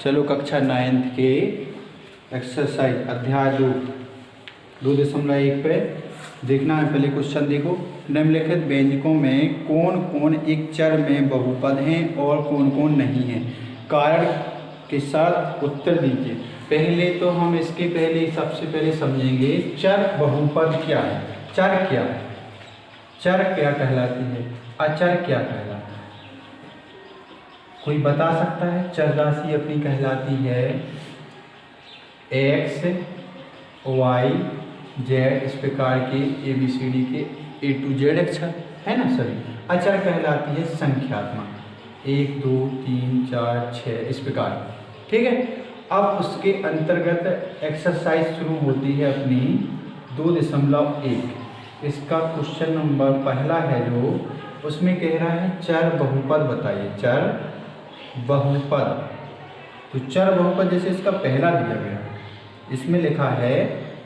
चलो कक्षा 9th के एक्सरसाइज अध्याय 2.1 पे देखना है। पहले क्वेश्चन देखो, निम्नलिखित व्यंजकों में कौन कौन एक चर में बहुपद हैं और कौन कौन नहीं हैं, कारण के साथ उत्तर दीजिए। पहले तो हम इसके पहले सबसे पहले समझेंगे चर बहुपद क्या है। चर क्या है, चर क्या कहलाती है, अचर क्या कहलाता है, कोई बता सकता है? चर राशि अपनी कहलाती है x, y, z, इस प्रकार के ABCD के A to Z अक्षर है ना सभी। अचर कहलाती है संख्यात्मक 1, 2, 3, 4, 6 इस प्रकार, ठीक है। अब उसके अंतर्गत एक्सरसाइज शुरू होती है अपनी 2.1। इसका क्वेश्चन नंबर पहला है जो उसमें कह रहा है चर बहुपद बताइए। चर बहुपद, तो चर बहुपद जैसे इसका पहला दिया गया, इसमें लिखा है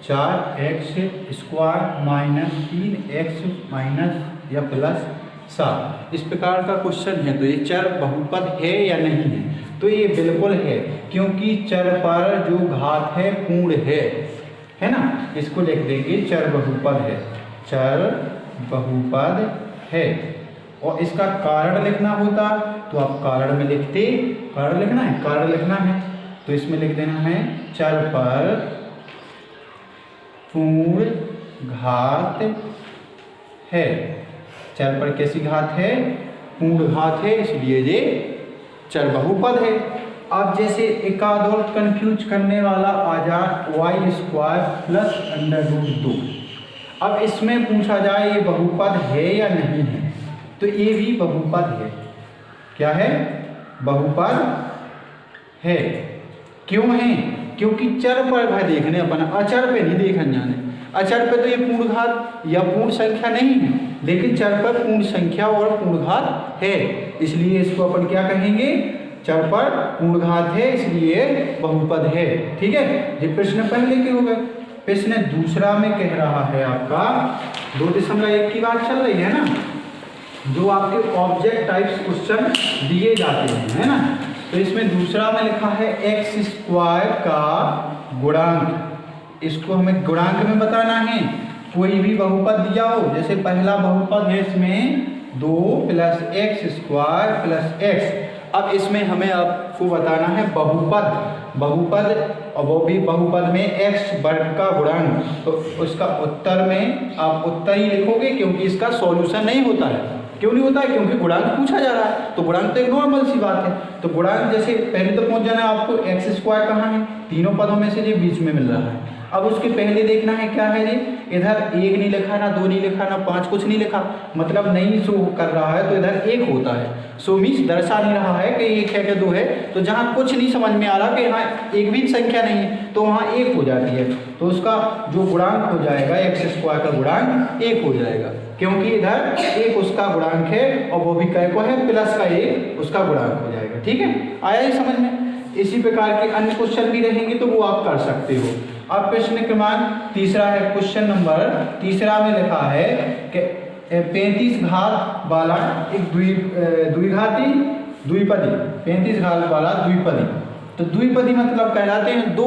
4x square minus 3x minus या प्लस 7, इस प्रकार का क्वेश्चन है। तो ये चर बहुपद है या नहीं है? तो ये बिल्कुल है, क्योंकि चर पर जो घात है पूर्ण है ना। इसको लिख देंगे चर बहुपद है, चर बहुपद है। और इसका कारण लिखना होता तो आप कारण में लिखते, कारण लिखना है, कारण लिखना है तो इसमें लिख देना है चर पर पूर्ण घात है। चर पर कैसी घात है? पूर्ण घात है, इसलिए ये चर बहुपद है। अब जैसे एक आध और कंफ्यूज करने वाला आ जाए y स्क्वायर प्लस √2। अब इसमें पूछा जाए ये बहुपद है या नहीं है, तो ये भी बहुपद है। क्या है? बहुपद है। क्यों है? क्योंकि चर पर भाई देखने अपन, अचर पे नहीं देखने जाने। अचर पे तो ये पूर्ण घात या पूर्ण संख्या नहीं है, लेकिन चर पर पूर्ण संख्या और पूर्ण घात है, इसलिए इसको अपन क्या कहेंगे? चर पर पूर्ण घात है, इसलिए बहुपद है। ठीक है, ये प्रश्न पहले के हो गए। प्रश्न दूसरा में कह रहा है आपका 2.1 की बात चल रही है ना, जो आपके ऑब्जेक्ट टाइप्स क्वेश्चन दिए जाते हैं, है ना। तो इसमें दूसरा में लिखा है x स्क्वायर का गुणांक। इसको हमें गुणांक में बताना है। कोई भी बहुपद दिया हो, जैसे पहला बहुपद है इसमें 2 + x स्क्वायर प्लस x। अब इसमें हमें आपको बताना है बहुपद और वो भी बहुपद में x वर्ग का गुणांक। तो उसका उत्तर में आप उत्तर ही लिखोगे, क्योंकि इसका सॉल्यूशन नहीं होता है। क्यों नहीं होता है? क्योंकि गुणांक पूछा जा रहा है, तो गुणांक तो एक नॉर्मल सी बात है। तो गुणांक जैसे पहले तो पहुंच जाना है आपको, x स्क्वायर कहाँ है? तीनों पदों में से जो बीच में मिल रहा है। अब उसके पहले देखना है क्या है जी, इधर 1 नहीं लिखा, ना 2 नहीं लिखा, ना 5, कुछ नहीं लिखा, मतलब नहीं शो कर रहा है, तो इधर 1 होता है। सो मीन्स दर्शा नहीं रहा है कि 1 है कि 2 है। तो जहाँ कुछ नहीं समझ में आ रहा कि यहाँ एक भी संख्या नहीं है, तो वहाँ 1 हो जाती है। तो उसका जो गुणांक हो जाएगा x स्क्वायर का गुणांक 1 हो जाएगा, क्योंकि इधर 1 उसका गुणांक है और वो भी कै को है, प्लस का 1 उसका गुणांक हो जाएगा। ठीक है, आया ही समझ में। इसी प्रकार के अन्य क्वेश्चन भी रहेंगे तो वो आप कर सकते हो। अब प्रश्न क्रमांक तीसरा है, क्वेश्चन नंबर तीसरा में लिखा है कि 35 घात वाला एक द्विघाती द्विपदी, 35 घात वाला द्विपदी। तो द्विपदी मतलब कहलाते हैं दो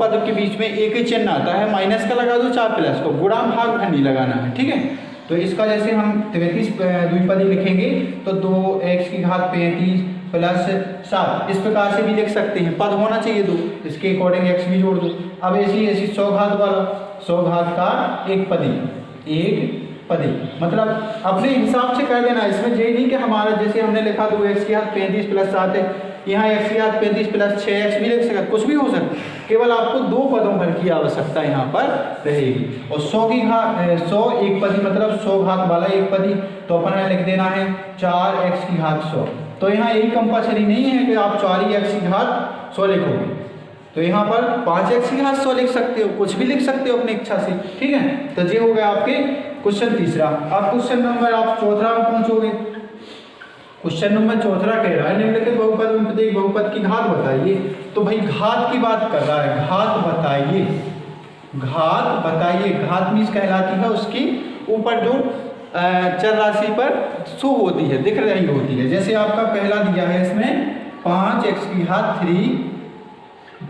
पद के बीच में एक ही चिन्ह आता है, माइनस का लगा दो चाहे प्लस को, गुणा भाग नहीं लगाना है। ठीक है, तो इसका जैसे हम 33 द्विपदी लिखेंगे तो 2x की घात 35 प्लस 7 इस प्रकार से भी लिख सकते हैं। पद होना चाहिए 2, इसके अकॉर्डिंग x भी जोड़ दो। अब ऐसी 100 घात वाला, 100 घात का एक पदी मतलब अपने हिसाब से कर देना। इसमें ये नहीं कि हमारा जैसे हमने लिखा 2x की घात 35 प्लस 7 है, यहाँ x की घात 35 प्लस 6x भी लिख सकते, कुछ भी हो सकता, केवल आपको 2 पदों भर की आवश्यकता यहाँ पर रहेगी। और 100 की घात 100 एक पदी मतलब 100 घात वाला एक पदी, तो अपन लिख देना है 4x की घात 100। तो यहाँ यही कंपल्सरी नहीं है कि आप 4x की घात 100 लिखोगे, तो यहाँ पर 5x की घात 100 लिख सकते हो, कुछ भी लिख सकते हो अपनी इच्छा से। ठीक है, तो ये हो गया आपके क्वेश्चन तीसरा। अब क्वेश्चन नंबर आप चौथा में पहुंचोगे। क्वेश्चन नंबर चौथा कह रहा है निम्नलिखित बहुपद में प्रत्येक बहुपद की घात बताइए। तो भाई घात की बात कर रहा है, घात बताइए। घात मीन्स कहलाती है उसकी ऊपर जो चर राशि पर शो होती है, दिख रही होती है। जैसे आपका पहला दिया है इसमें 5x³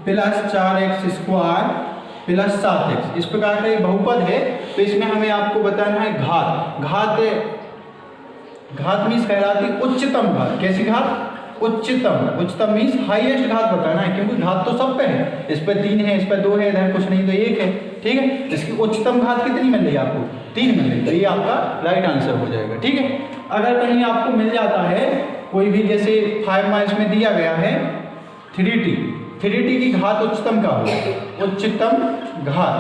plus 4x² plus 7x। इस प्रकार का एक बहुपद है। तो इसमें हमें आपको बताना है घात मीन्स कहलाती उच्चतम घात। कैसी घात? उच्चतम मीन्स हाईएस्ट घात बताना है, क्योंकि घात तो सब पे है। इस पे 3 है, इस पे 2 है, इधर कुछ नहीं तो 1 है। ठीक है, इसकी उच्चतम घात कितनी मिल रही है आपको? 3 मिल रही। तो ये आपका राइट आंसर हो जाएगा। ठीक है, अगर कहीं आपको मिल जाता है कोई भी, जैसे 5 माइल्स में दिया गया है 3t की घात उच्चतम का हो, उच्चतम घात।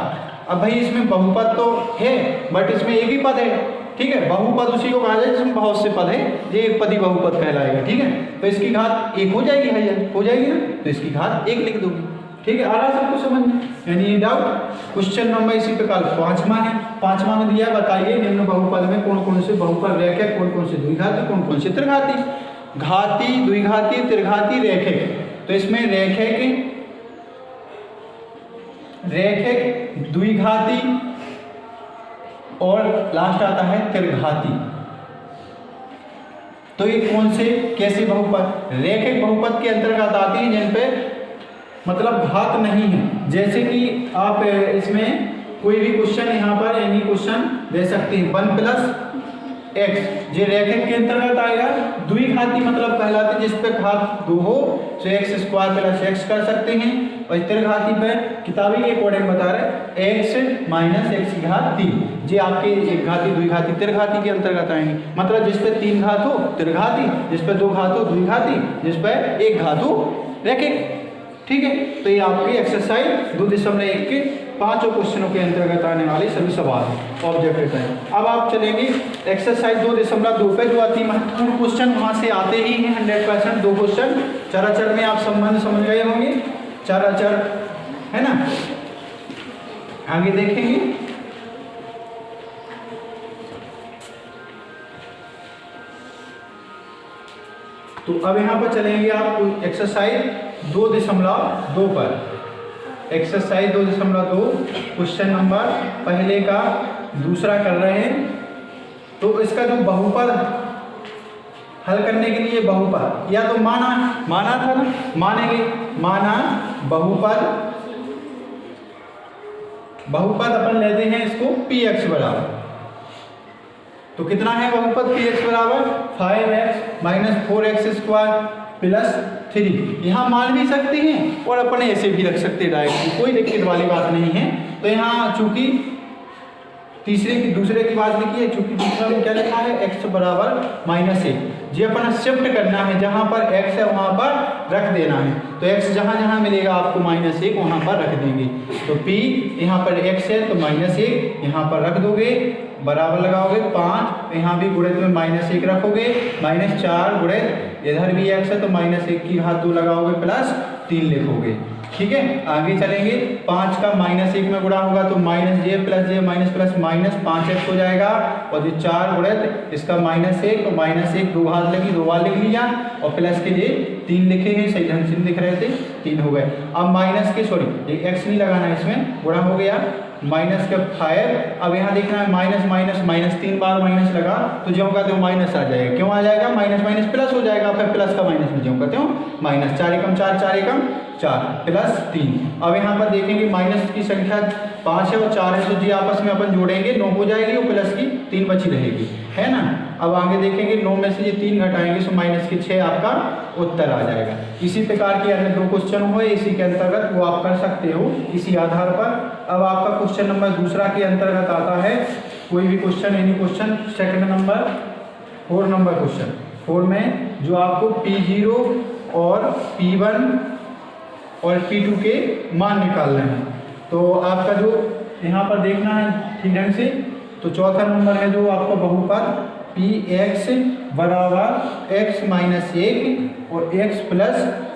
अब भाई इसमें बहुपद तो है बट इसमें एक ही पद है। ठीक है, बहुपद उसी को कहा जाए जिसमें बहुत से पद है, ये एक पदी बहुपद कहलाएगा। ठीक है, तो इसकी घात 1 हो जाएगी, हो जाएगी ना, तो इसकी घात 1 लिख दोगे। ठीक है, आ रहा सबको समझ में? यानी डाउट? क्वेश्चन नंबर इसी प्रकार 5वां है। 5वां में दिया, बताइए निम्न बहुपद में कौन कौन से बहुपद रेखिक, कौन कौन से द्विघाती, कौन कौन से त्रिघाती। घाती, द्विघाती, त्रिघाती, रेखिक। तो इसमें रेखिक, द्विघाती और लास्ट आता है त्रिघाती। तो ये कौन से कैसे बहुपद? रेखिक बहुपद के अंतर्गत आती है जिन पे मतलब घात नहीं है। जैसे कि आप इसमें कोई भी क्वेश्चन यहाँ पर एनी क्वेश्चन दे सकते हैं। 1 + x, ये रेखिक के अंतर्गत आएगा। द्विघाती मतलब कहलाते जिस पे घात 2 हो, तो x² + x कर सकते हैं। और त्रिघाती पे किताबी के अकॉर्डिंग बता रहे x - x⁻3, ये आपके एक घाती, द्विघाती, त्रिघाती के अंतर्गत आएंगे। मतलब जिस पे 3 घात हो त्रिघाती, जिस पे 2 घात हो द्विघाती, जिस पे 1 घात हो रेखिक। ठीक है, तो ये आपकी एक्सरसाइज 2.1 के 5 क्वेश्चनों के अंतर्गत आने वाले सभी सवाल ऑब्जेक्टिव है। अब आप चलेंगे एक्सरसाइज 2.2 पे, जो अति महत्वपूर्ण क्वेश्चन वहाँ से आते ही हैं 100%। 2 क्वेश्चन चराचर में आप संबंध समझ गए होंगे, चराचर है ना। आगे देखेंगे तो अब यहाँ पर चलेंगे आप एक्सरसाइज 2.2 पर। एक्सरसाइज 2.2 क्वेश्चन नंबर पहले का दूसरा कर रहे हैं। तो इसका जो बहुपद हल करने के लिए बहुपद या तो माना था ना, माना बहुपद अपन लेते हैं इसको px बराबर। तो कितना है बहुपद px बराबर 5x - 4x² + 3। यहाँ मान भी सकते हैं और अपन ऐसे भी रख सकते हैं डायरेक्ट, कोई दिक्कत वाली बात नहीं है। तो यहाँ चूंकि दूसरे की बात लिखी है, चूंकि दूसरा में क्या लिखा है x बराबर -1, जी अपन शिफ्ट करना है, जहाँ पर x है वहाँ पर रख देना है। तो x जहाँ जहाँ मिलेगा आपको -1 वहाँ पर रख देंगे। तो p यहाँ पर x है तो -1 यहाँ पर रख दोगे, बराबर लगाओगे 5, यहाँ भी गुणित में -1 रखोगे, -4 गुणित इधर भी x है तो -1⁻2 लगाओगे प्लस 3 लिखोगे। ठीक है, आगे चलेंगे। 5 का -1 में गुणा होगा तो -j + j -5x हो जाएगा। और जो 4 गुणित इसका -1 तो -1 दो घात लगी, 2 बार लिख लिया, और प्लस के जे 3 लिखे हैं, सही ढंग से दिख रहे थे, 3 हो गए। अब माइनस के ये x नहीं लगाना है, इसमें गुणा हो गया -5। अब यहाँ देखना है -3 बार माइनस लगा तो ज्यों का त्यों माइनस आ जाएगा। क्यों आ जाएगा? माइनस प्लस हो जाएगा, फिर प्लस का माइनस में ज्यों का त्यों माइनस। 4 एकम 4 प्लस 3। अब यहाँ पर देखेंगे माइनस की संख्या 5 है और 4 है, तो जी आपस में अपन जोड़ेंगे 9 हो जाएगी और प्लस की 3 बची रहेगी, है ना। अब आगे देखेंगे 9 में से ये 3 घटाएंगे तो -6 आपका उत्तर आ जाएगा। इसी प्रकार के अन्य 2 क्वेश्चन हुए इसी के अंतर्गत, वो आप कर सकते हो इसी आधार पर। अब आपका क्वेश्चन नंबर दूसरा के अंतर्गत आता है कोई भी question, any question, second number 4 number question. 4 में जो आपको P0 और P1 और P2 के मान निकालने हैं। तो आपका जो यहाँ पर देखना है ठीक ढंग से, तो चौथा नंबर है जो आपका बहुपद Px बराबर x - 1 और x +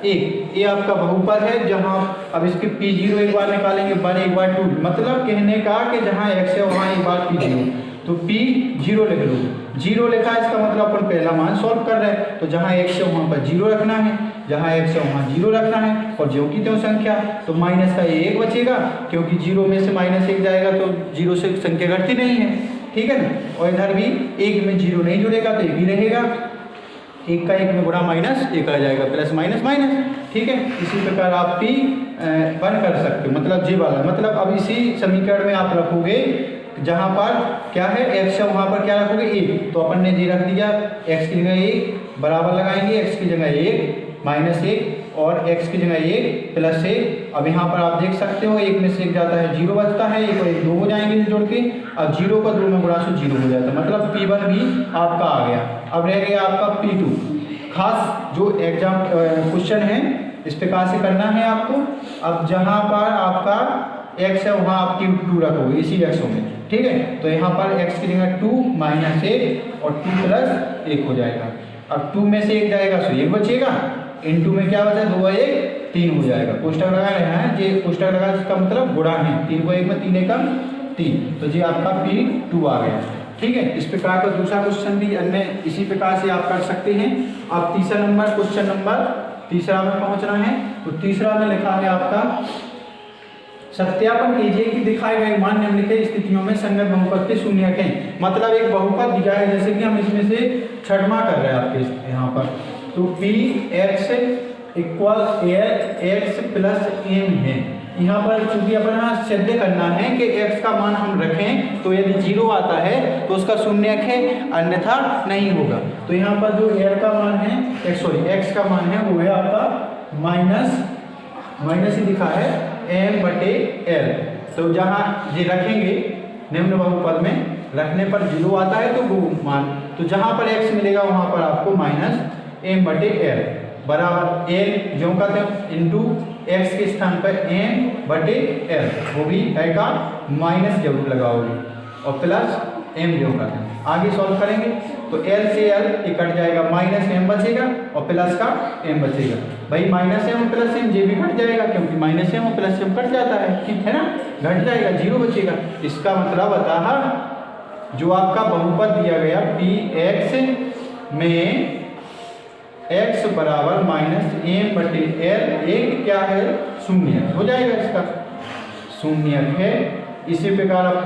1, ये आपका बहुपद है। जहाँ अब इसके P0 एक बार निकालेंगे, 1 एक बार 2, मतलब कहने का कि जहाँ x है वहाँ एक बार P0, तो P0 लिख लो। 0 लिखा है, इसका मतलब अपन पहला मान सॉल्व कर रहे हैं। तो जहाँ x है वहाँ पर 0 रखना है, जहाँ x है वहाँ 0 रखना है, और ज्यों की त्यों संख्या, तो माइनस का 1 बचेगा, क्योंकि 0 में से -1 जाएगा तो 0 से संख्या घटती नहीं है, ठीक है ना। और इधर भी 1 में 0 नहीं जुड़ेगा तो 1 ही रहेगा, एक का एक में गुणा माइनस एक आ जाएगा, प्लस माइनस माइनस, ठीक है। इसी प्रकार आप P वन कर सकते हो, मतलब जी वाला, मतलब अब इसी समीकरण में आप रखोगे जहाँ पर क्या है x है वहाँ पर क्या रखोगे 1, तो अपन ने जी रख दिया, x की जगह 1 बराबर लगाएंगे, x की जगह 1 माइनस 1 और x की जगह 1 प्लस 1। अब यहाँ पर आप देख सकते हो 1 में से 1 जाता है 0 बचता है, 1 और 1 2 हो जाएंगे जोड़ के, अब 0 का 2 में गुणा से 0 हो जाता है, मतलब P1 भी आपका आ गया। अब रह गया आपका P2। खास जो एग्जाम क्वेश्चन है इस प्रकार से करना है आपको। अब जहाँ पर आपका x है वहाँ आप 2 रखोगे इसी x में, ठीक है। तो यहाँ पर x की जगह 2 माइनस 1 और 2 प्लस 1 हो जाएगा। अब 2 में से 1 जाएगा तो 1 बचेगा, इनटू में क्या बचा 2 1 3 हो जाएगा। कोष्टक लगा रहे हैं, ये कोष्टक लगा इसका मतलब गुणा है, 3 को 1 में 3 एकम 3, तो जी आपका P2 आ गया, ठीक है। इस प्रकार का दूसरा क्वेश्चन भी अन्य इसी प्रकार से आप कर सकते हैं। अब तीसरा नंबर, क्वेश्चन नंबर तीसरा में पहुंचना है। तो तीसरा में लिखा है आपका सत्यापन कीजिए कि दिखाए गए मान निम्नलिखित स्थितियों में संगत बहुपद के शून्यक हैं। मतलब एक बहुपद दिया है, जैसे कि हम इसमें से छठवां कर रहे हैं आपके यहाँ पर, तो Px equal x plus m है। यहाँ पर चूंकि अपना सिद्ध करना है कि x का मान हम रखें तो यदि 0 आता है तो उसका शून्यक है, अन्यथा नहीं होगा। तो यहाँ पर जो l का मान है x का मान है वो है आपका माइनस ही दिखा है m/l। तो जहाँ ये रखेंगे निम्न बहुपद में रखने पर 0 आता है तो वो मान, तो जहाँ पर x मिलेगा वहाँ पर आपको -m/l बराबर l जो का इंटू x के स्थान पर m/l, वो भी है का माइनस जरूर लगाओगे और प्लस m जो का आगे सॉल्व करेंगे तो l से l ये कट जाएगा, -m बचेगा और प्लस का m बचेगा। भाई -m प्लस m ये भी घट जाएगा क्योंकि -m और प्लस m कट जाता है, ठीक है ना, घट जाएगा, 0 बचेगा। इसका मतलब अतः जो आपका बहुपद दिया गया Px में x बराबर -m/l एक क्या है शून्य हो जाएगा, इसका शून्य है। इसी प्रकार आप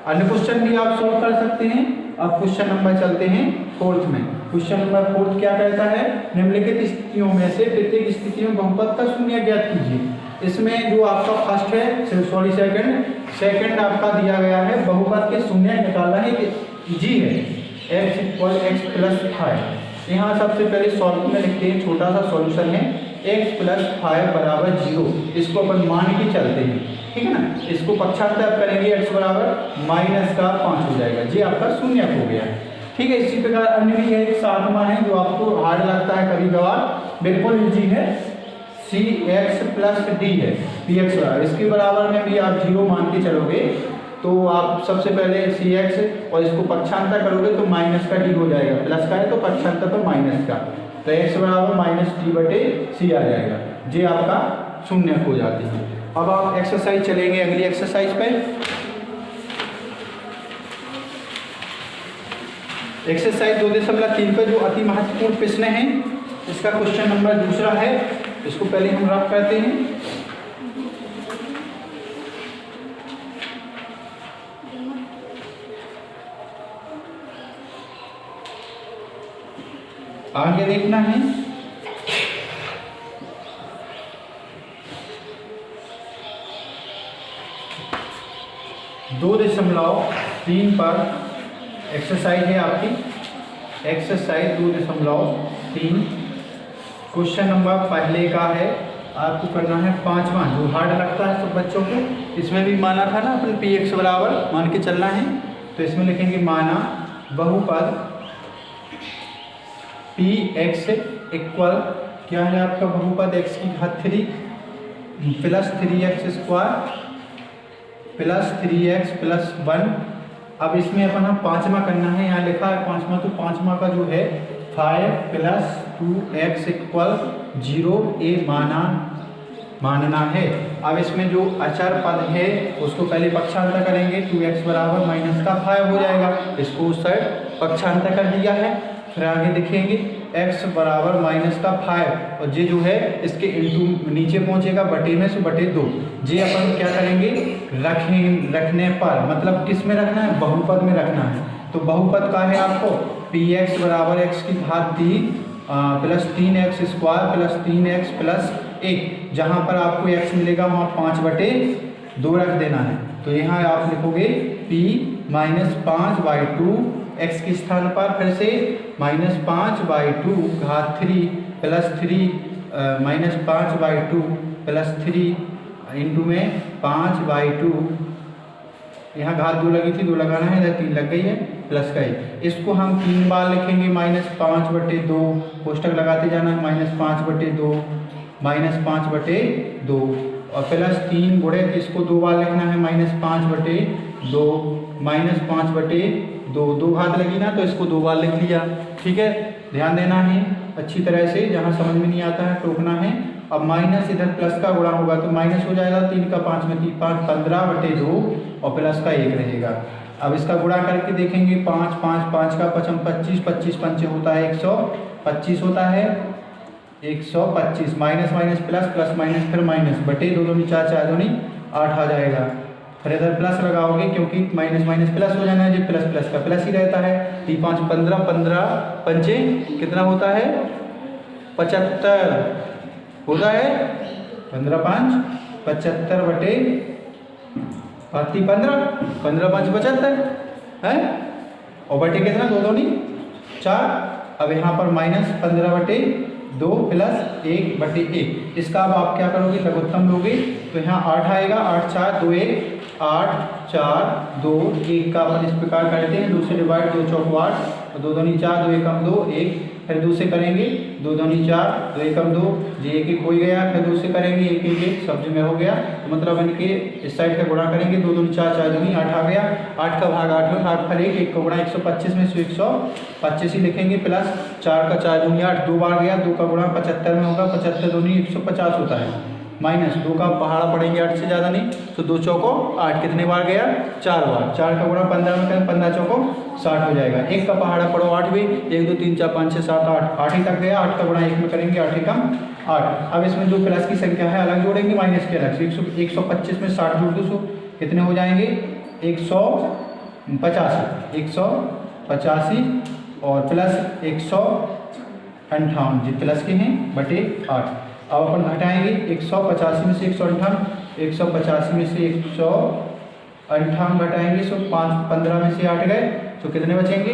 अन्य क्वेश्चन भी आप सॉल्व कर सकते हैं। अब क्वेश्चन नंबर चलते हैं 4th में। क्वेश्चन नंबर 4th क्या कहता है, निम्नलिखित स्थितियों में से प्रत्येक स्थिति में बहुपद का शून्य ज्ञात कीजिए। इसमें जो आपका फर्स्ट है सॉरी सेकंड आपका दिया गया है बहुपद के शून्य निकालना है कि जी है x इक्वल x प्लस 5। यहाँ सबसे पहले सॉल्व में लिखते हैं, छोटा सा सॉल्यूशन है x प्लस 5 बराबर 0, इसको अपन मान के चलते हैं, ठीक है ना। इसको पक्षांतर करेंगे x बराबर -5 हो जाएगा, जी आपका शून्य हो गया, ठीक है। इसी प्रकार अन्य भी एक 7वां है जो आपको हार्ड लगता है कभी कभार, बिल्कुल इजी है, cx प्लस d है px बराबर, इसके बराबर में भी आप 0 मान के चलोगे तो आप सबसे पहले cx और इसको पक्षांतर करोगे तो माइनस का d हो जाएगा, प्लस का है तो पक्षांतर पर माइनस का, तो x बराबर -d/c आ जाएगा, जी आपका शून्य हो जाती है। अब आप एक्सरसाइज चलेंगे अगली एक्सरसाइज पे। एक्सरसाइज 2.3 पे जो अति महत्वपूर्ण प्रश्न है, इसका क्वेश्चन नंबर दूसरा है, इसको पहले हम रफ करते हैं। आगे देखना है, दो 2.3 पर एक्सरसाइज है आपकी, एक्सरसाइज 2.3 क्वेश्चन नंबर पहले का है, आपको करना है 5वां जो हार्ड लगता है सब बच्चों को। इसमें भी माना था ना अपन px बराबर मान के चलना है, तो इसमें लिखेंगे माना बहुपद px इक्वल क्या है आपका बहुपद x की घात 3 plus 3x² plus 3x plus 1। अब इसमें अपन हम 5वां करना है, यहाँ लिखा है 5वां, तो 5वां का जो है 5 प्लस 2x इक्वल 0 ए मानना है। अब इसमें जो अचर पद है उसको पहले पक्षांतर करेंगे, 2x बराबर -5 हो जाएगा, इसको उस साइड पक्षांतर कर दिया है। फिर आगे देखेंगे x बराबर -5 और ये जो है इसके इंटू नीचे पहुंचेगा बटे में से बटे 2। ये अपन क्या करेंगे रखने पर, मतलब किस में रखना है, बहुपद में रखना है। तो बहुपद का है आपको px बराबर x की घात 3 plus 3x² plus 3x plus 1, जहाँ पर आपको x मिलेगा वहाँ 5/2 रख देना है। तो यहाँ आप लिखोगे p माइनस 5/2 x के स्थान पर फिर से माइनस 5/2 घात 3 प्लस 3 माइनस 5/2 प्लस 3 इंटू में 5/2, यहाँ घात 2 लगी थी, 2 लगाना है, इधर 3 लग गई है, प्लस का 1। इसको हम 3 बार लिखेंगे माइनस 5/2, कोष्टक लगाते जाना है, माइनस 5/2 माइनस 5/2 और प्लस 3 गुणे, इसको 2 बार लिखना है, माइनस 5/2 माइनस 5/2, 2 घात लगी ना तो इसको 2 बार लिख लिया। ठीक है, ध्यान देना है अच्छी तरह से, जहाँ समझ में नहीं आता है टोकना है। अब माइनस इधर प्लस का गुणा होगा तो माइनस हो जाएगा, 3 का 5 में 3 5 15/2 और प्लस का 1 रहेगा। अब इसका गुणा करके देखेंगे, 5 5 5 का 5 25 25 पंचे होता है 125 होता है 125, minus minus plus plus minus फिर माइनस बटे 2 दूनी 4 4 दूनी 8 आ जाएगा। फिर इधर प्लस लगाओगे क्योंकि माइनस माइनस प्लस हो जाना है जी, प्लस प्लस का प्लस ही रहता है। 3 5 15 15 पंचे कितना होता है 75 होता है, 15 5 75 बटे 15 15 5 75 है, और बटे कितना 2 दूनी 4। अब यहाँ पर माइनस 15/2 प्लस 1/1, इसका अब आप क्या करोगे, लघुत्तम लोगे तो यहाँ 8 आएगा, 8 4 2 1 8 4 2 1 का अपन इस प्रकार करते हैं, 2 से डिवाइड, 2 चौक 8 और 2 दूनी 4 2 एकम 2 1, फिर 2 से करेंगे 2 दूनी 4 2 एकम 2, जे 1 1 हो गया, फिर 2 से करेंगे 1 1 1 सब्जी में हो गया, तो मतलब इनके इस साइड का गुणा करेंगे, 2 दूनी 4 4 दूनी 8 आ गया, 8 का भाग 8 में, 8 फल 1 1 का गुणा 125 में से 125 ही लिखेंगे, प्लस 4 का 4 दूनी 8 2 बार गया, 2 का गुणा 75 में होगा, 75 दूनी 150 होता है, माइनस 2 का पहाड़ा पड़ेंगे 8 से ज़्यादा नहीं, तो 2 चौको 8 कितने बार गया 4 बार, 4 का गुणा 15 में करें, 15 चौको 60 हो जाएगा। 1 का पहाड़ा पड़ो 8 भी, 1 2 3 4 5 6 7 8 8 ही तक गया, 8 का गुणा 1 में करेंगे 8 एकम 8। अब इसमें जो प्लस की संख्या है अलग जोड़ेंगे, माइनस के अलग से, 125 में 60 जोड़ 200 कितने हो जाएंगे 185 और प्लस 158 जी प्लस के हैं बटे 8। अब अपन घटाएंगे, 185 में से 158, 185 में से 158 घटाएंगे, सो 5 15 में से 8 गए, तो कितने बचेंगे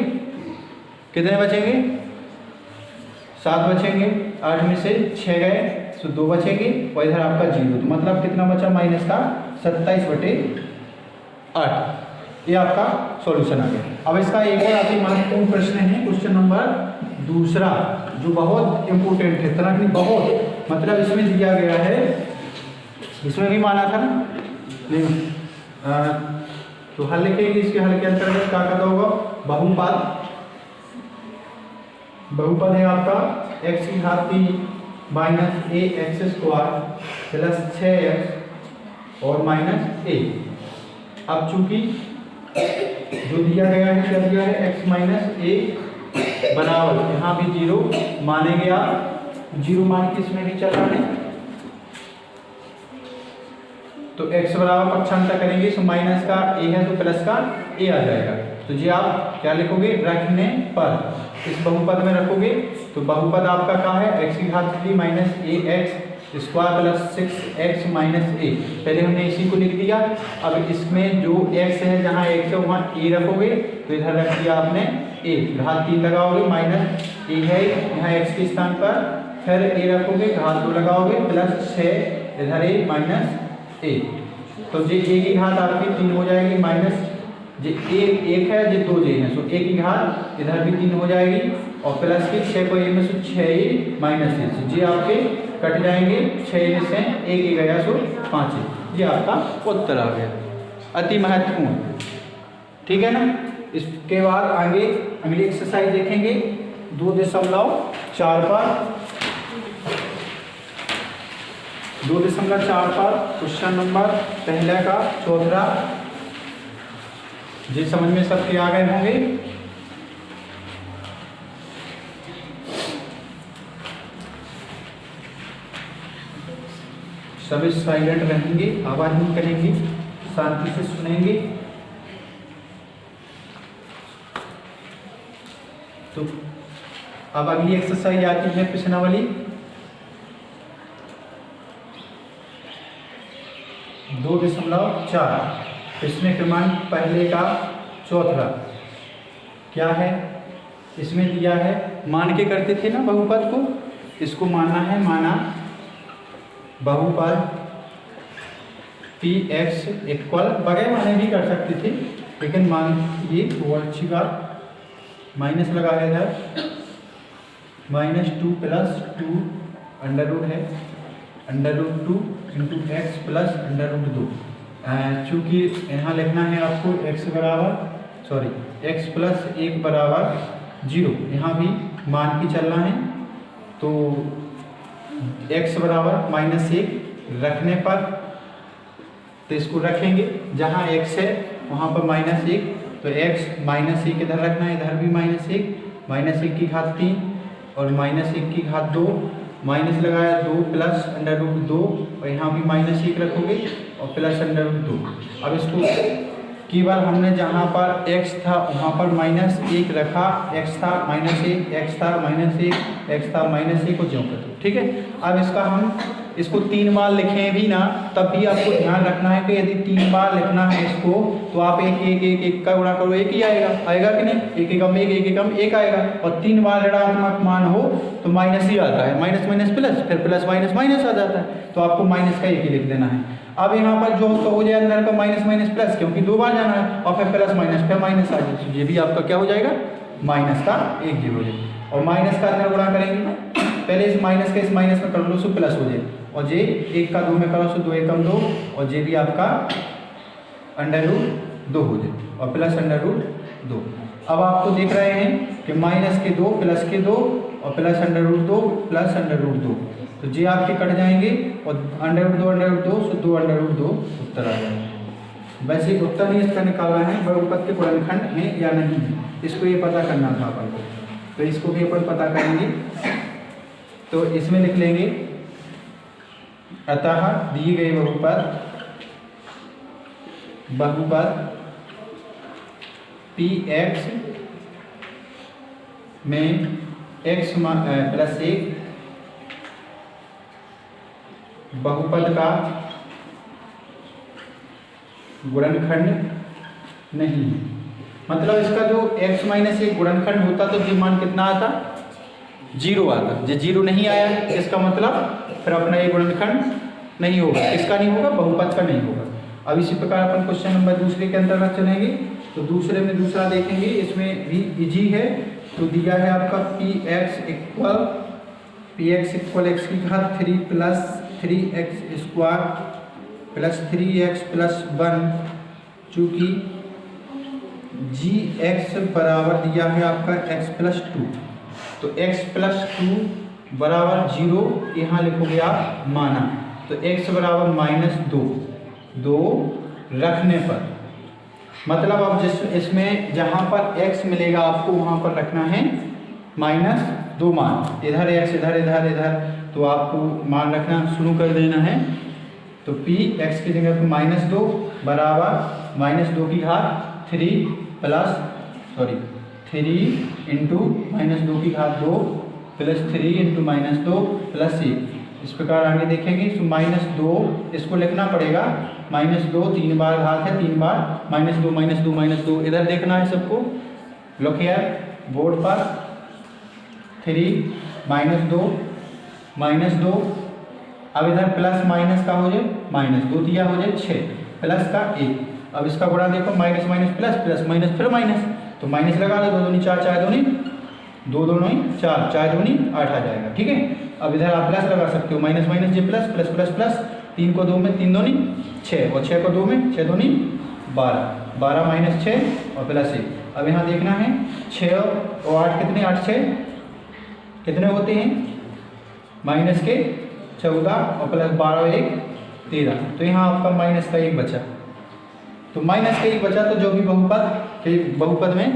7 बचेंगे, 8 में से 6 गए, सो 2 बचेंगे और इधर आपका 0, तो मतलब कितना बचा माइनस का 27/8। ये आपका सॉल्यूशन आ गया। अब इसका एक और अति महत्वपूर्ण प्रश्न है, क्वेश्चन नंबर दूसरा, जो बहुत इंपोर्टेंट है, तरह की बहुत, मतलब इसमें दिया गया है, इसमें भी माना था ना नहीं, तो हल लिखेंगे, इसके हल के अंतर्गत क्या करना होगा, बहुपद है आपका x की घात 3 माइनस ax² प्लस 6x और माइनस a। अब चूंकि जो दिया गया है, क्या दिया है, x माइनस a बराबर, यहाँ भी 0 मानेंगे आप, 0 मान के इसमें भी चल रहा है, तो x बराबर पक्षांतर करेंगे, तो माइनस का a है तो प्लस का a आ जाएगा। तो जी आप क्या लिखोगे, रखने पर इस बहुपद में रखोगे, तो बहुपद आपका क्या है, x की घात 3 minus ax² plus 6x minus a। पहले हमने इसी को लिख दिया, अब इसमें जो x है, जहाँ x है वहाँ a रखोगे, तो इधर रख दिया आपने a, घात 3 लगाओगे, माइनस a है यहाँ x के स्थान पर, फिर a रखोगे, घात 2 लगाओगे, प्लस 6 इधर a माइनस a, तो जी a की घात आपकी 3 हो जाएगी, माइनस जी एक है जी 2 जे हैं, तो a की घात इधर भी 3 हो जाएगी, और प्लस की 6 को a में से 6 माइनस a, जी आपके कट जाएंगे, 6 में से 1 ही गया, सो 5 जी आपका उत्तर आ गया। अति महत्वपूर्ण, ठीक है ना। इसके बाद आगे अगली एक्सरसाइज देखेंगे 2.4 पर क्वेश्चन नंबर पहले का चौथा, जी समझ में सबके आ गए होंगे। सभी साइलेंट रहेंगे, आवाज नहीं करेंगे, शांति से सुनेंगे। तो अब अगली एक्सरसाइज आती है प्रश्न वाली 2.4। प्रश्न क्रमांक पहले का चौथा क्या है? इसमें दिया है, मान के करते थे ना बहुपद को, इसको मानना है, माना बहुपद px इक्वल, बगैर माने भी कर सकते थे लेकिन मान ये वो अच्छी बात, माइनस लगा है इधर, -2 + 2 अंडर रूट है, √2 × x + √2। चूँकि यहाँ लिखना है आपको x + 1 = 0, यहाँ भी मान के चलना है, तो x = -1 रखने पर, तो इसको रखेंगे जहाँ x है वहाँ पर -1, तो x -1 इधर रखना है, इधर भी -1 की घात 3 और -1 की घात 2, माइनस लगाया 2 + √2 और यहाँ भी -1 रखोगे और प्लस √2। अब इसको केवल हमने जहाँ पर x था वहाँ पर -1 रखा, x था -1, x था -1, x था -1 को ज्यों कर दो, ठीक है। अब इसका हम इसको 3 बार लिखें भी ना, तब भी आपको ध्यान रखना है कि यदि 3 बार लिखना है इसको, तो आप एक का गुणा करो, एक ही आएगा कि नहीं, एक एकम एक आएगा, और 3 बार ऋणात्मक मान हो तो माइनस ही आता है, माइनस प्लस, फिर प्लस माइनस आ जाता है, तो आपको माइनस का एक ही लिख देना है। अब यहाँ पर जो हो जाए अंदर का माइनस प्लस, क्योंकि 2 बार जाना है, और फिर प्लस माइनस, फिर माइनस आ जाए, ये भी आपका क्या हो जाएगा, माइनस का एक जीरो हो जाए, और माइनस का अंदर गुणा करेंगे, पहले इस माइनस के इस माइनस में कर लो सो प्लस हो जाए, और जे 1 का 2 में करो सो 2 एकम 2, और जे भी आपका √2 हो जाए, और प्लस √2। अब आपको देख रहे हैं कि माइनस के 2 प्लस के 2 और प्लस √2 प्लस √2, तो जे आपके कट जाएंगे और √2 सो 2 √2 उत्तर आ जाएगा। वैसे उत्तर ही इसका निकालना है, बहुपद के गुणनखंड हैं या नहीं, इसको ये पता करना था अपन को, तो इसको भी अपन पता करेंगे। तो इसमें लिख लेंगे, अतः दिए गए बहुपद px में x + 1 बहुपद का गुणनखंड नहीं, मतलब इसका जो x - 1 गुणनखंड होता तो ये मान कितना आता, 0 आता, जो 0 नहीं आया इसका मतलब फिर अपना ये गुणनखंड नहीं होगा, इसका नहीं होगा, बहुपद का नहीं होगा। अब इसी प्रकार अपन क्वेश्चन नंबर दूसरे के अंतर्गत चलेंगे, तो दूसरे में दूसरा देखेंगे, इसमें भी इजी है। तो दिया है आपका px इक्वल x की घात 3 + 3x² + 3x + 1, चूँकि gx बराबर दिया है आपका x + 2, तो x + 2 = 0 यहाँ लिखोगे आप माना, तो x = -2 रखने पर, मतलब अब इसमें जहाँ पर x मिलेगा आपको वहाँ पर रखना है -2 मान, इधर x इधर, तो आपको मान रखना शुरू कर देना है। तो p x की जगह पर -2 बराबर -2 की घात 3 इंटू -2 की घात 2 प्लस 3 इंटू -2 प्लस 1। इस प्रकार आगे देखेंगे, तो -2 इसको लिखना पड़ेगा, -2 3 बार घात है, 3 बार -2 इधर देखना है सबको, लुक हियर बोर्ड पर, 3 -2 अब इधर प्लस माइनस का हो जाए, -2 दिया हो जाए 6 प्लस का 1। अब इसका गुणा देखो, माइनस प्लस माइनस फिर माइनस, तो माइनस लगा दो, 2 दूनी 4 4 दूनी 2 2 4 4 दूनी 8 आ जाएगा, ठीक है। अब इधर आप प्लस लगा सकते हो, माइनस जे प्लस 3 को 2 में 3 दूनी 6 और 6 को 2 में 6 दूनी 12 -6 और प्लस 1। अब यहाँ देखना है 6 और 8 कितने, 8 6 कितने होते हैं, माइनस के 14 और प्लस 12 1 13, तो यहाँ आपका माइनस का 1 बचा, तो माइनस का 1 बचा, तो जो भी बहुपद में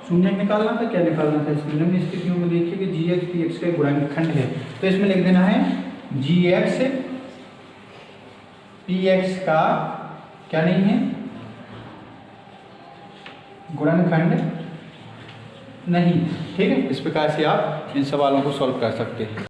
शून्य निकालना था, क्या निकालना था, इस निम्न स्थितियों में देखिए कि gx px का गुणनखंड है, तो इसमें लिख देना है gx px का क्या नहीं है, गुणनखंड नहीं। ठीक है, इस प्रकार से आप इन सवालों को सॉल्व कर सकते हैं।